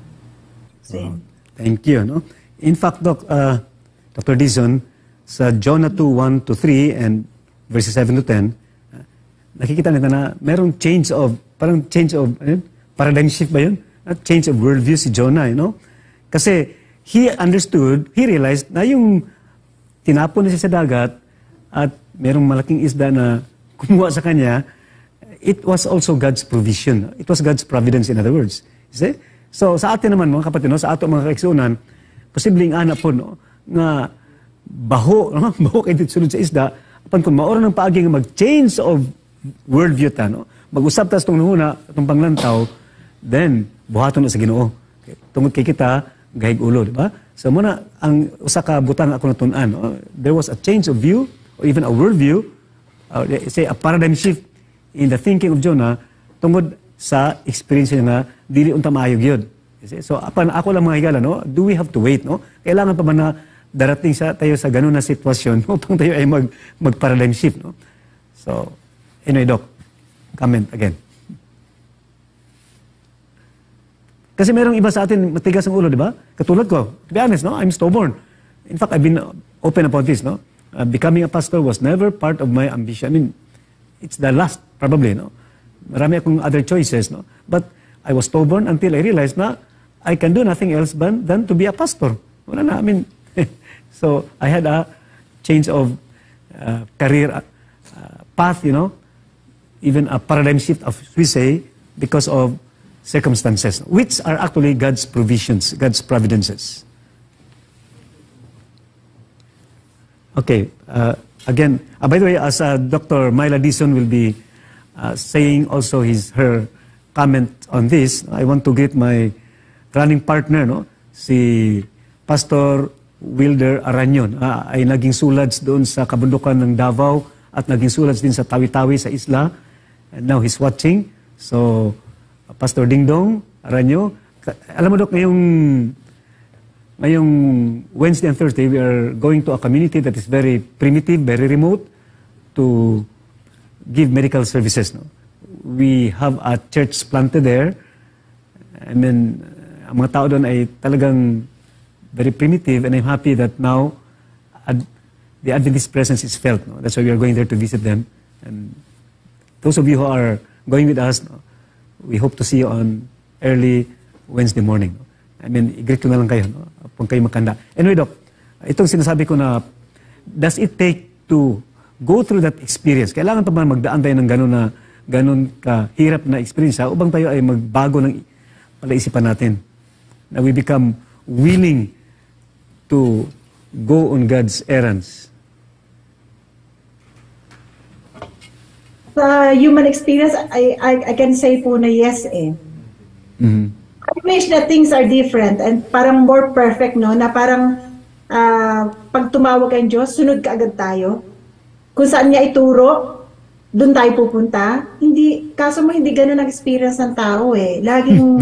Thank you. No? In fact, Dr. Dizon, sa Jonah 2:1-3 and verses 7-10, nakikita nito na merong change of paradigm shift ba yun? Change of worldview si Jonah, Kasi he realized na yung tinapon na siya sa dagat at merong malaking isda na kumuha sa kanya, it was also God's provision. It was God's providence, in other words. See? So, sa atin naman, mga kapatid, sa ato mga kaigsunan, posibleng anak po, nga baho kay sulod sa isda, apan kung maura ng paagi nga mag-change of worldview ta, mag-usap tas itong nahuna, itong panglantaw, then, buhaton na sa Ginoo. Okay. Tungod kay kita, gahig ulo, di ba? So, muna, ang usa ka butang ako natunan, there was a change of view, or even a worldview, say a paradigm shift in the thinking of Jonah, tungod sa experience niya nga, dili unta maayog yun. So, ako lang mga higala, do we have to wait? Kailangan pa ba na darating tayo sa ganun na sitwasyon upang tayo ay mag-paradigm shift? So, anyway, Doc, comment again. Kasi merong iba sa atin matigas ang ulo, di ba? Katulad ko, to be honest, I'm stubborn. In fact, I've been open about this, becoming a pastor was never part of my ambition. I mean, it's the last, probably, Marami akong other choices, But I was stubborn until I realized na I can do nothing else than to be a pastor. Wala na, I mean, so I had a change of career path, even a paradigm shift, of we say, because of circumstances, which are actually God's provisions, God's providences. Okay, again, by the way, as Dr. Myla Dizon will be saying also her comment on this, I want to greet my running partner, si Pastor Wilder Aranyon, ay naging sulads doon sa kabundukan ng Davao at naging sulads din sa Tawi-Tawi sa isla. And now he's watching. So, Pastor Dingdong Aranyo, alam mo, Dok, ngayong ngayong Wednesday and Thursday, we are going to a community that is very primitive, very remote, to give medical services. No? We have a church planted there. I mean, ang mga tao doon ay talagang very primitive, and I'm happy that now the Adventist presence is felt. No? That's why we are going there to visit them. And those of you who are going with us, no, we hope to see you on early Wednesday morning. No? I mean, i-greet ko na lang kayo, no? Kung kayo makanda. Anyway, Doc, itong sinasabi ko na, does it take to go through that experience? Kailangan pa ba magdaan tayo ng ganun kahirap na experience, upang tayo ay magbago ng palaisipan natin? Na we become willing to go on God's errands. Sa human experience, I can say po na yes eh. Mm-hmm. I wish that things are different and parang more perfect, no? Na parang pag tumawag ang Diyos, sunod ka agad tayo. Kung saan niya ituro, doon tayo pupunta. Kaso mo hindi ganun ang experience ng tao eh. Laging yung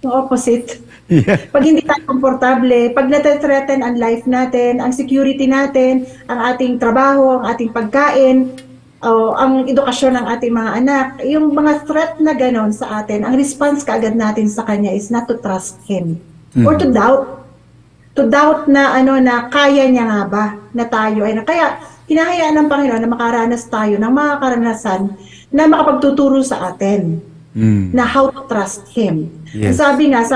opposite. Yeah. Pag hindi tayo komportable, pag natetreten ang life natin, ang security natin, ang ating trabaho, ang ating pagkain, ang edukasyon ng ating mga anak, yung mga threat na ganon sa atin, ang response kaagad natin sa Kanya is not to trust Him. Or to doubt. To doubt na na kaya niya nga ba na tayo ay kaya hinahayaan ng Panginoon na makaranas tayo ng mga karanasan na makapagtuturo sa atin na how to trust Him. Yes. Sabi nga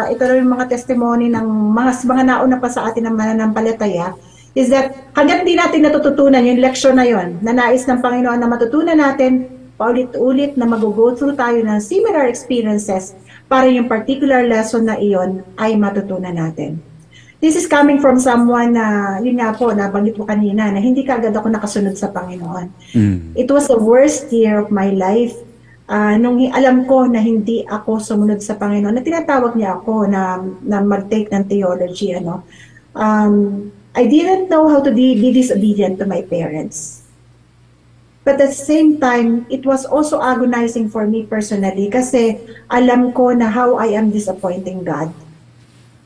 ito rin yung mga testimony ng mga nauna pa sa atin ng mananampalataya, is that hanggang di natin natututunan yung leksyon na yon, na nais ng Panginoon na matutunan natin, paulit-ulit na mag-go through tayo ng similar experiences para yung particular lesson na iyon ay matutunan natin. This is coming from someone na, yun nga po, nabanggit mo kanina, na hindi kaagad ako nakasunod sa Panginoon. It was the worst year of my life. Nung alam ko na hindi ako sumunod sa Panginoon, na tinatawag niya ako na mag-take ng theology, I didn't know how to be disobedient to my parents. But at the same time, it was also agonizing for me personally kasi alam ko na how I am disappointing God.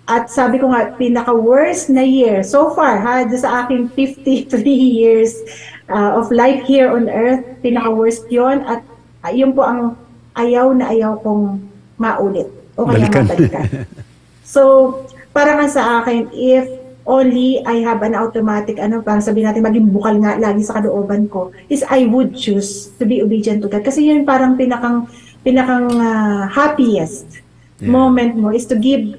At sabi ko nga, pinaka-worst na year so far, sa aking 53 years of life here on earth, pinaka-worst yon, at yun po ang ayaw na ayaw kong maulit o kaya mabalikan. So, parang sa akin, if only I have an automatic, parang sabihin natin, maging bukal nga lagi sa kalooban ko, is I would choose to be obedient to God. Kasi yun parang pinakang happiest moment mo is to give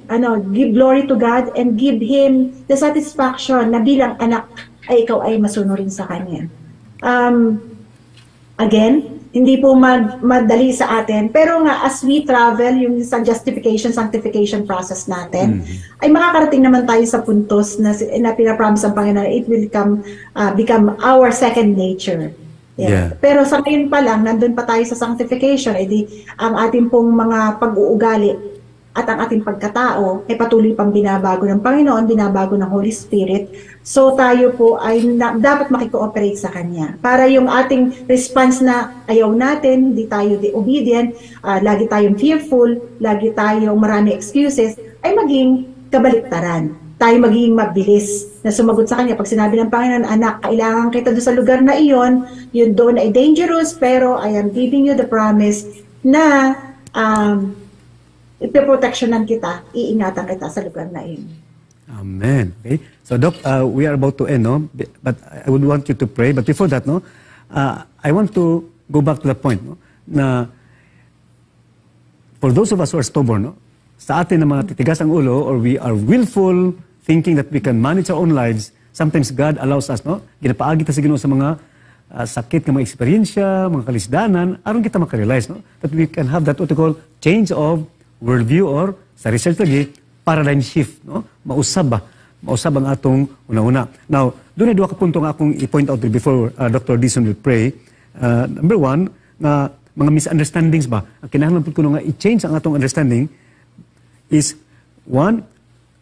glory to God and give Him the satisfaction na bilang anak ay ikaw ay masunurin sa Kanya. Again, hindi po madali sa atin. Pero nga, as we travel, yung sa justification, sanctification process natin, ay makakarating naman tayo sa puntos na pinapromise ang Panginoon, it will become our second nature. Yeah. Pero sa ngayon pa lang, nandun pa tayo sa sanctification, edi ang ating pong mga pag-uugali at ang ating pagkatao ay patuloy pang binabago ng Panginoon, binabago ng Holy Spirit. So tayo po ay dapat makikooperate sa Kanya. Para yung ating response na ayaw natin, hindi tayo obedient, lagi tayong fearful, lagi tayong marami excuses, ay maging kabaliktaran. Tayo magiging mabilis na sumagot sa Kanya. Pag sinabi ng Panginoon, anak, kailangan kita doon sa lugar na iyon, yun doon ay dangerous, pero I am giving you the promise na ipiproteksyonan kita, iingatan kita sa lugar na iyon. Amen. Okay. So, Doc, we are about to end, no? But I would want you to pray. But before that, no, I want to go back to the point, no, na for those of us who are stubborn, no, sa atin na mga titigas ang ulo, or we are willful, thinking that we can manage our own lives, sometimes God allows us, no, ginapaagi ta sa Ginoo sa mga sakit ng mga eksperyensya, mga kalisdanan, aron kita makarealize, no, that we can have that what we call change of worldview, or sa research lagi, paradigm shift, no? Mausab ang atong una-una. Now, doon ay duha ka punto nga akong i-point out before Dr. Dison will pray. Number one, nga mga misunderstandings ba? Ang kinahanglan po ko nga i-change ang atong understanding is, one,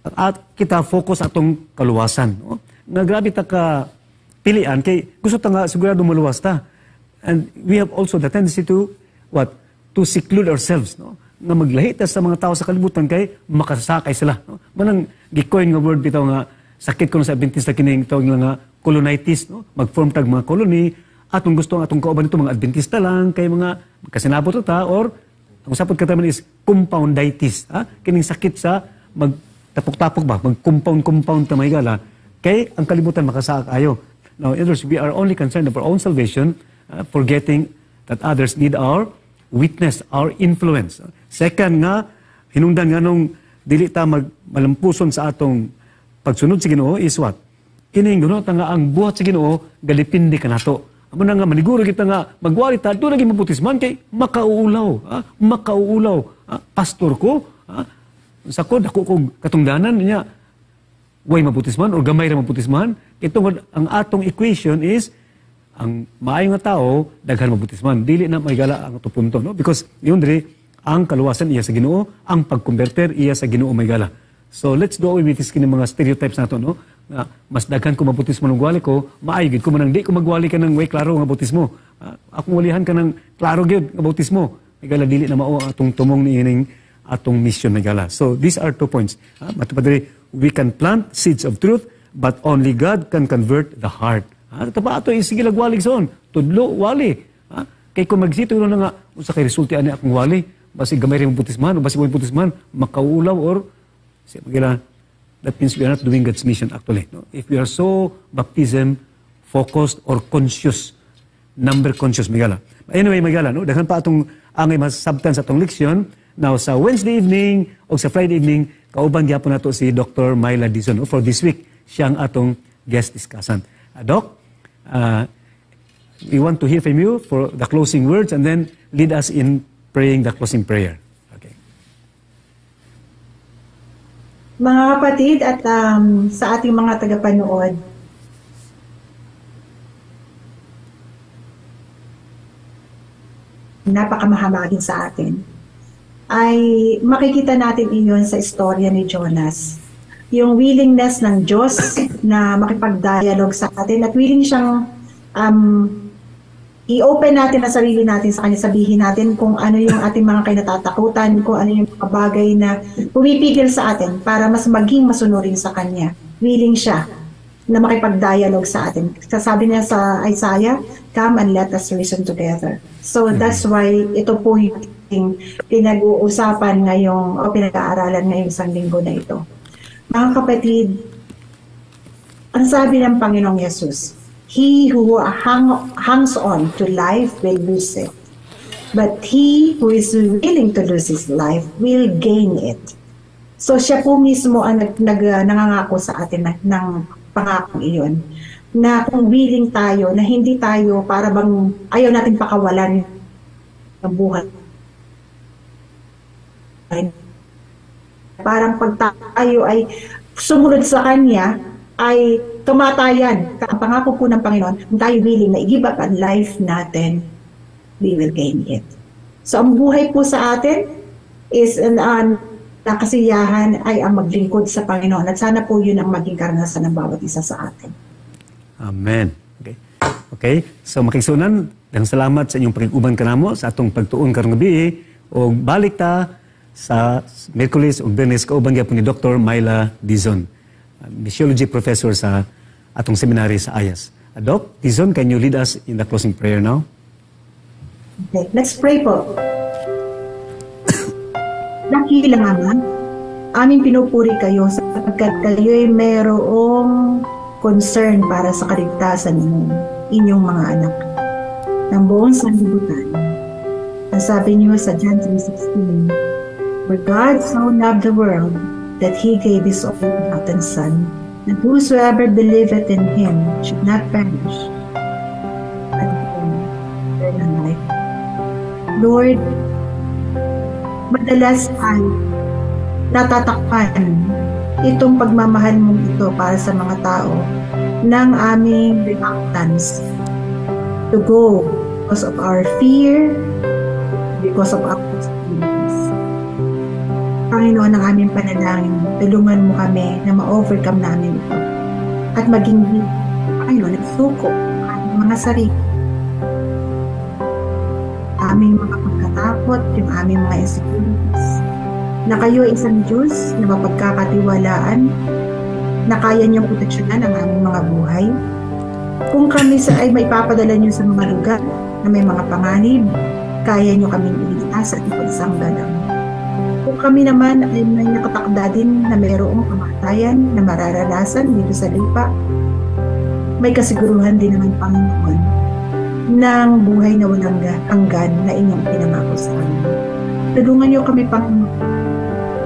at kita focus atong kaluwasan. No? Nga grabe ta ka pilian, kay gusto ta nga sigurado maluwas ta. And we have also the tendency to, to seclude ourselves, no? nga maglahi ta sa mga tao sa kalibutan kay makasakay sila. No? Manang gikoin nga word bitaw nga sakit ko sa Adventista kining tawag nila nga colonitis, no? Mag-form tag mga colony atong gusto atong kauban nito mga Adventista lang kay mga kasinabot ta or ang sapot kataman is compounditis, ha? Kining sakit sa magtapok-tapok ba, mag-compound ta mahigala kay ang kalibutan makasaka ayo. Now, in other words, we are only concerned of our own salvation, forgetting that others need our witness, our influence. Second nga, hinungdan nga nung dili ta malampuson sa atong pagsunod sa Ginoo is what? Kining Ginoo nga ang buhat sa Ginoo galipindi kanato. Amo na nga maniguro kita nga magwali ta do lagi mabutisman kay makauulaw, makauulaw. Pastor ko, sa ko dako kog katungdanan niya way mabutisman or gamay ra mabutisman. Ito ang atong equation is ang maayo nga tao daghan mabutisman. Dili na mahigala ang punto, no? Because yun diri ang kaluwasan iya sa Ginoo, ang pagkonverter iya sa Ginoo mahigala. So let's do away with this kini mga stereotypes nato, no? Na mas daghan ko mabutismo ng gwali ko, maayo gid ko man di ko magwali ka ng way klaro nga bautismo. Akong walihan ka ng klaro gyud nga bautismo. Mahigala dili na mao atong tumong niining atong mission mahigala. So these are 2 points. Matupadiri, we can plant seeds of truth, but only God can convert the heart. Tapa ato sige lagwalig son, tudlo wali. Kay kung magsito na nga usa kay resulti ani akong wali, basi gamay rin butisman o basi mo butisman makaulaw or siya magila. That means we are not doing God's mission actually. No? If we are so baptism focused or conscious, number conscious magala. Anyway magala, no? Daghan pa atong angay mas substance atong leksyon. Now sa Wednesday evening o sa Friday evening kauban gyapon nato si Dr. Myla Dizon. For this week siya ang atong guest discussant. Doc, we want to hear from you for the closing words and then lead us in praying the closing prayer. Okay. Mga kapatid at sa ating mga tagapanood, napakamahamagin sa atin, ay makikita natin iyon sa istorya ni Jonas. Yung willingness ng Diyos na makipag-dialogue sa atin at willing siyang i-open natin ang sarili natin sa kanya, sabihin natin kung ano yung ating mga kinatatakutan, kung ano yung mga bagay na pumipigil sa atin para mas maging masunurin sa kanya. Willing siya na makipag-dialogue sa atin. Sasabi niya sa Isaiah, "Come and let us reason together." So that's why ito po yung pinag-uusapan ngayong o pinag-aaralan ngayong isang linggo na ito. Mga kapatid, ang sabi ng Panginoong Yesus, "He who hangs on to life will lose it. But he who is willing to lose his life will gain it." So siya po mismo ang nangangako sa atin ng pangakong iyon. Na kung willing tayo, na hindi tayo para bang ayaw natin pakawalan ng buhay. Parang pag tayo ay sumunod sa Kanya, ay tumatayan. Ang pangako po ng Panginoon, kung tayo willing na i-give up ang life natin, we will gain it. So ang buhay po sa atin is na kasiyahan ay ang maglingkod sa Panginoon. At sana po yun ang maging karanasan ng bawat isa sa atin. Amen. Okay. So makigsunan, dahil salamat sa inyong pag-uban kanamo sa atong pagtuon karong gabi o balik ta sa Miyerkules o Biyernes kauban gyapon ni Dr. Myla Dizon, missiology professor sa atong seminary sa Ayas. Doc Dizon, can you lead us in the closing prayer now? Okay, let's pray po. Dakilang Ama, aming pinupuri kayo sapagkat kayo'y mayroong concern para sa kaligtasan ng inyong mga anak ng buong sanlibutan. Ang sabi niyo sa John 3:16, "For God so loved the world that He gave His only begotten Son, that whosoever believeth in Him should not perish, but have eternal life." Lord, madalas ay natatakpan itong pagmamahal mong ito para sa mga tao ng aming reluctance to go because of our fear, because of our possibilities. Panginoon, ang aming panalangin, tulungan mo kami na ma-overcome namin ito at maging Panginoon, nagsuko ang mga sarili, aming mga pagkatapos. takot, yung aming mga insecurities. Na kayo ay isang Diyos na mapagkakatiwalaan, na kaya niyong proteksyonan ang aming mga buhay. Kung kami ay maipapadala niyo sa mga lugar na may mga panganib, kaya niyo kaming iligtas at ipagsanggalang. Kung kami naman ay may nakatakda din na mayroong kamatayan na mararanasan dito sa lupa, may kasiguruhan din naman, Panginoon, ng buhay na walang hanggan na inyong pinangako sa amin. Tulungan niyo kami, Panginoon,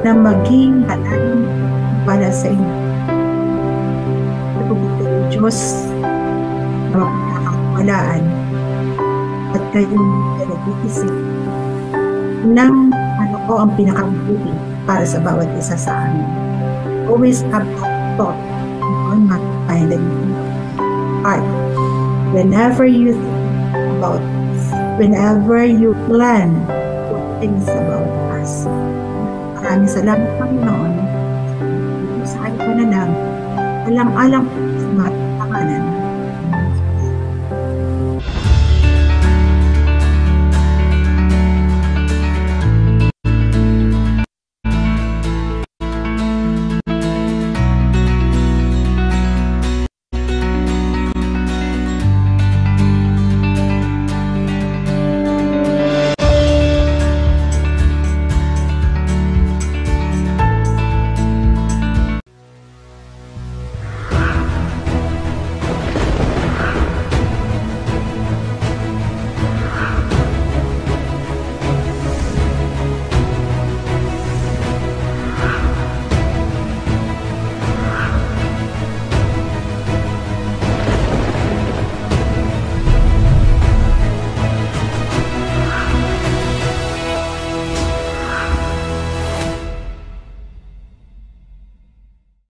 na maging halalim para sa inyo. Napagpunta ng Diyos na mapagkakawalaan at kayong pinag-iisip ng ano ko ang pinakamabuti para sa bawat isa sa amin. Always have that thought on my mind and heart. Whenever you think about us, whenever you plan good things about us. Maraming salamat, Panginoon. Sa aking pananang, alang-alang sa mga pangalan